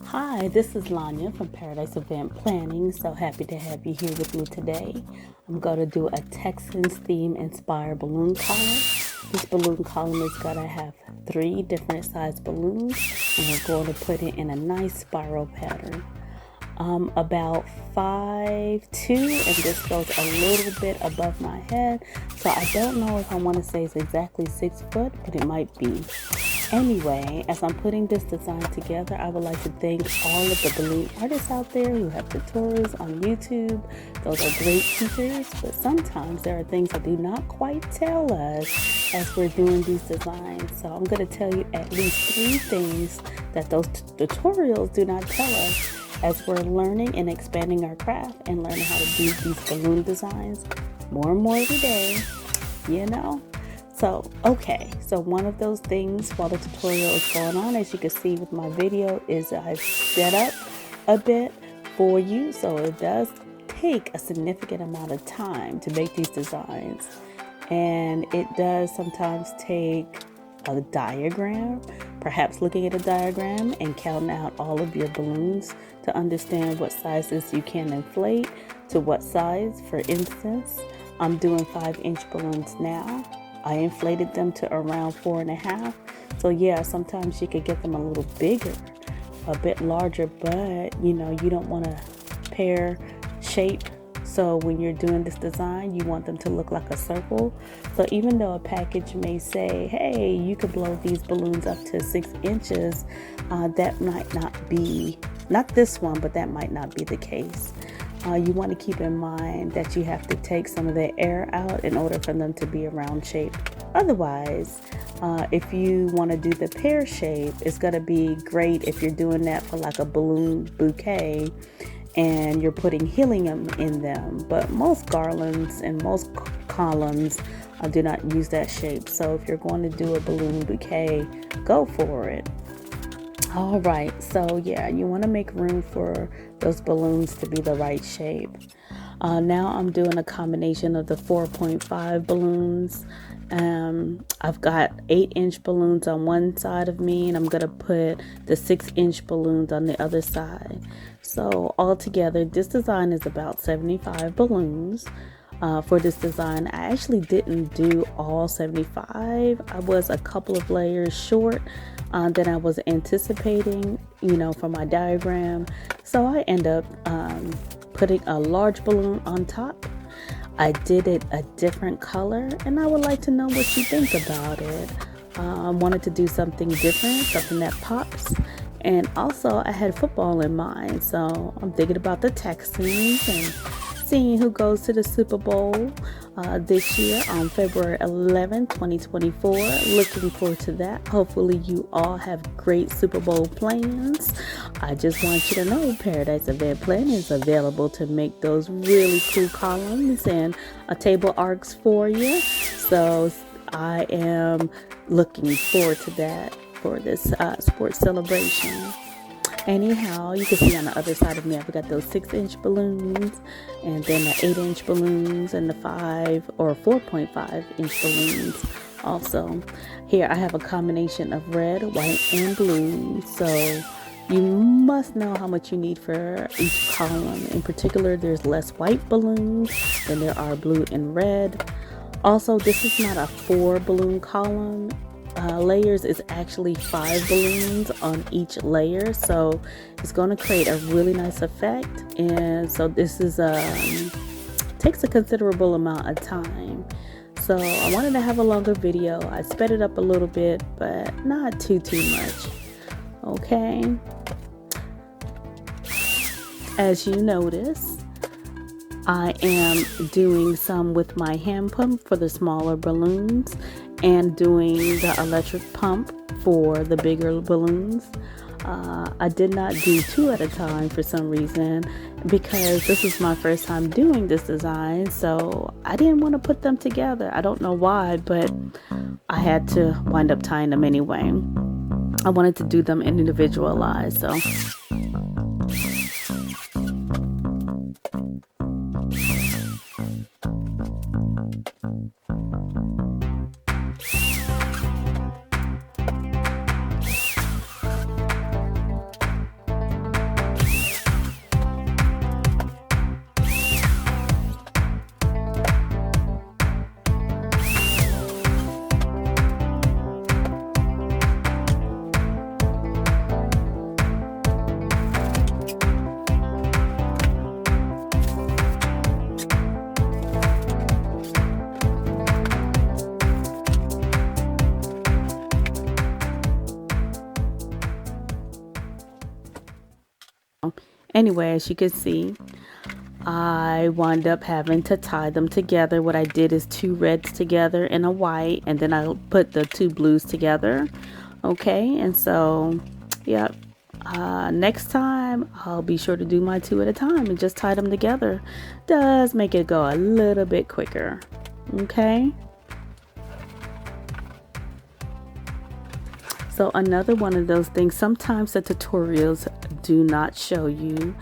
Hi, this is Lanya from Paradise Event Planning. So happy to have you here with me today. I'm going to do a Texans theme inspired balloon column. This balloon column is going to have 3 different size balloons, and we're going to put it in a nice spiral pattern. About 5'2", and this goes a little bit above my head. So I don't know if I want to say it's exactly 6 foot, but it might be. Anyway, as I'm putting this design together, I would like to thank all of the balloon artists out there who have tutorials on YouTube. Those are great teachers, but sometimes there are things that do not quite tell us as we're doing these designs. So I'm going to tell you at least 3 things that those tutorials do not tell us as we're learning and expanding our craft and learning how to do these balloon designs more and more every day, you know. So one of those things while the tutorial is going on, as you can see with my video, is I've set up a bit for you. So it does take a significant amount of time to make these designs. And it does sometimes take a diagram, perhaps looking at a diagram and counting out all of your balloons to understand what sizes you can inflate to what size. For instance, I'm doing 5-inch balloons now. I inflated them to around 4.5. So yeah, sometimes you could get them a little bigger, a bit larger, but you don't want to pair shape. So when you're doing this design, you want them to look like a circle. So even though a package may say, hey, you could blow these balloons up to 6 inches, that might not be, not this one, but that might not be the case. You want to keep in mind that you have to take some of the air out in order for them to be a round shape. Otherwise, if you want to do the pear shape, it's going to be great if you're doing that for like a balloon bouquet and you're putting helium in them. But most garlands and most columns do not use that shape. So if you're going to do a balloon bouquet, go for it. All right, so yeah, you want to make room for those balloons to be the right shape. Now I'm doing a combination of the 4.5 balloons. I've got 8-inch balloons on one side of me, and I'm going to put the 6-inch balloons on the other side. So altogether, this design is about 75 balloons. For this design, I actually didn't do all 75. I was a couple of layers short than I was anticipating, for my diagram. So I end up putting a large balloon on top. I did it a different color, and I would like to know what you think about it. I wanted to do something different, something that pops. And also, I had football in mind, so I'm thinking about the Texans and seeing who goes to the Super Bowl this year on February 11, 2024. Looking forward to that. Hopefully you all have great Super Bowl plans. I just want you to know Paradise Event Planning is available to make those really cool columns and table arcs for you. So I am looking forward to that for this sports celebration. Anyhow, you can see on the other side of me, I've got those 6-inch balloons, and then the 8-inch balloons, and the 5 or 4.5-inch balloons. Also, here I have a combination of red, white, and blue. So you must know how much you need for each column. In particular, there's less white balloons than there are blue and red. Also, this is not a 4 balloon column. Layers is actually 5 balloons on each layer, so it's going to create a really nice effect. And so this is takes a considerable amount of time, so I wanted to have a longer video. I sped it up a little bit, but not too much. Okay, as you notice, I am doing some with my hand pump for the smaller balloons and doing the electric pump for the bigger balloons. I did not do 2 at a time for some reason because this is my first time doing this design, so I didn't want to put them together. I don't know why, but I had to wind up tying them anyway. I wanted to do them individualized, so Anyway, as you can see, I wound up having to tie them together. What I did is 2 reds together and a white, and then I put the 2 blues together. Okay, and so, yep. Next time, I'll be sure to do my 2 at a time and just tie them together. Does make it go a little bit quicker. Okay. So another one of those things, sometimes the tutorials do not show you,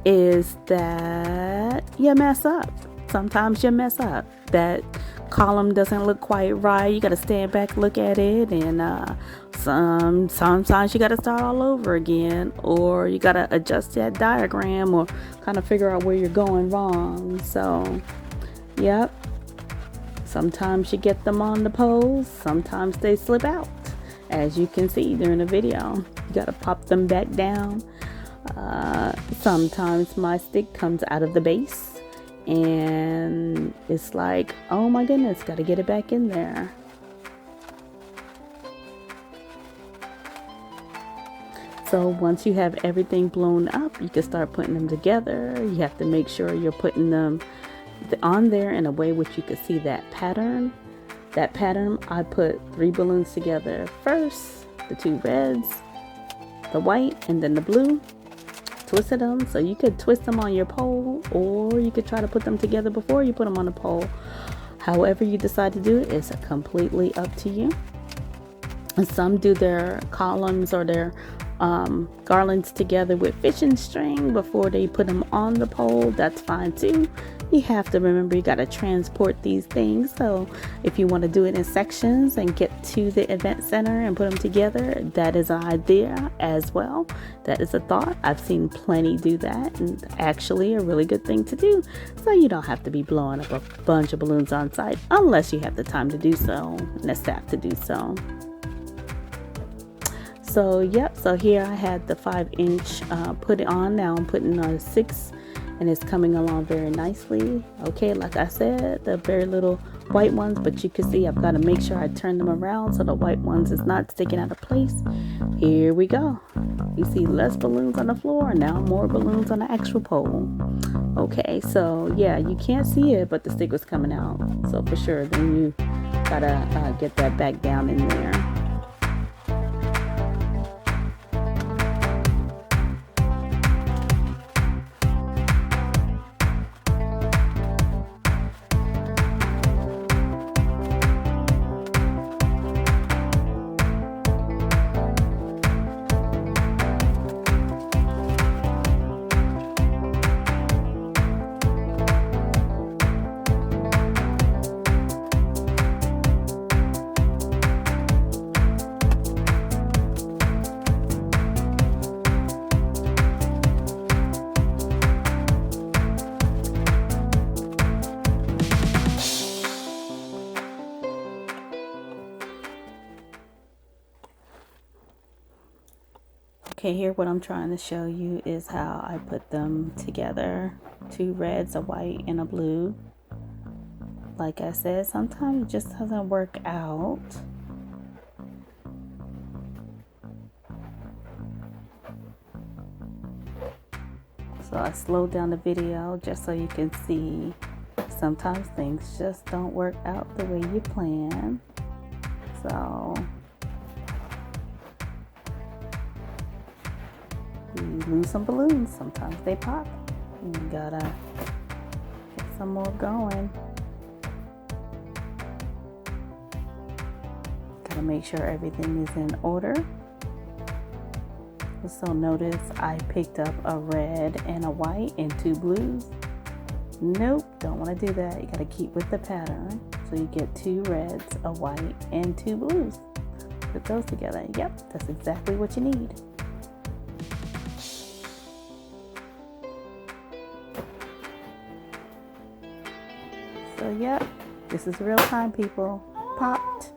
is that you mess up. Sometimes you mess up. That column doesn't look quite right. You got to stand back, look at it, and sometimes you got to start all over again, or you got to adjust that diagram or kind of figure out where you're going wrong. So, yep. Sometimes you get them on the pose. Sometimes they slip out. As you can see during the video, you got to pop them back down. Sometimes my stick comes out of the base and it's like, oh my goodness, got to get it back in there. So once you have everything blown up, you can start putting them together. You have to make sure you're putting them on there in a way which you can see that pattern. That pattern, I put 3 balloons together first, the 2 reds, the white, and then the blue. Twisted them, so you could twist them on your pole, or you could try to put them together before you put them on the pole. However you decide to do it is completely up to you. And some do their columns or their garlands together with fishing string before they put them on the pole. That's fine too. You have to remember you got to transport these things. So if you want to do it in sections and get to the event center and put them together, that is an idea as well. That is a thought. I've seen plenty do that, and actually a really good thing to do. So you don't have to be blowing up a bunch of balloons on site unless you have the time to do so and the staff to do so. So yep, so here I had the 5-inch put it on. Now I'm putting on a 6, and it's coming along very nicely. Okay, like I said, the very little white ones, but you can see I've got to make sure I turn them around so the white ones is not sticking out of place. Here we go. You see less balloons on the floor, now more balloons on the actual pole. Okay, so yeah, you can't see it, but the stick was coming out. So for sure, then you gotta get that back down in there. Okay, here what I'm trying to show you is how I put them together. 2 reds, a white, and a blue. Like I said, sometimes it just doesn't work out. So I slowed down the video just so you can see sometimes things just don't work out the way you plan. So you lose some balloons. Sometimes they pop. You gotta get some more going. Gotta make sure everything is in order. So notice I picked up a red and a white and 2 blues. Nope, don't want to do that. You gotta keep with the pattern. So you get 2 reds, a white, and 2 blues. Put those together. Yep, that's exactly what you need. So yep, this is real time, people. Popped.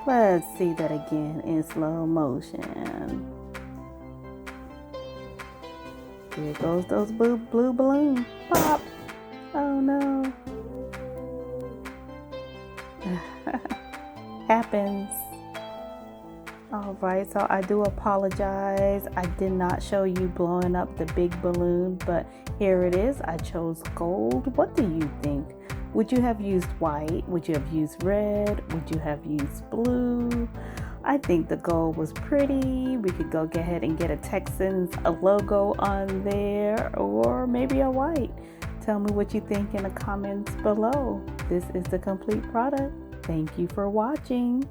Let's see that again in slow motion. Here goes those blue balloons. Pop. Oh no. Happens. All right, so I do apologize. I did not show you blowing up the big balloon, but here it is. I chose gold. What do you think? Would you have used white? Would you have used red? Would you have used blue? I think the gold was pretty. We could go ahead and get a Texans a logo on there, or maybe a white. Tell me what you think in the comments below. This is the complete product. Thank you for watching.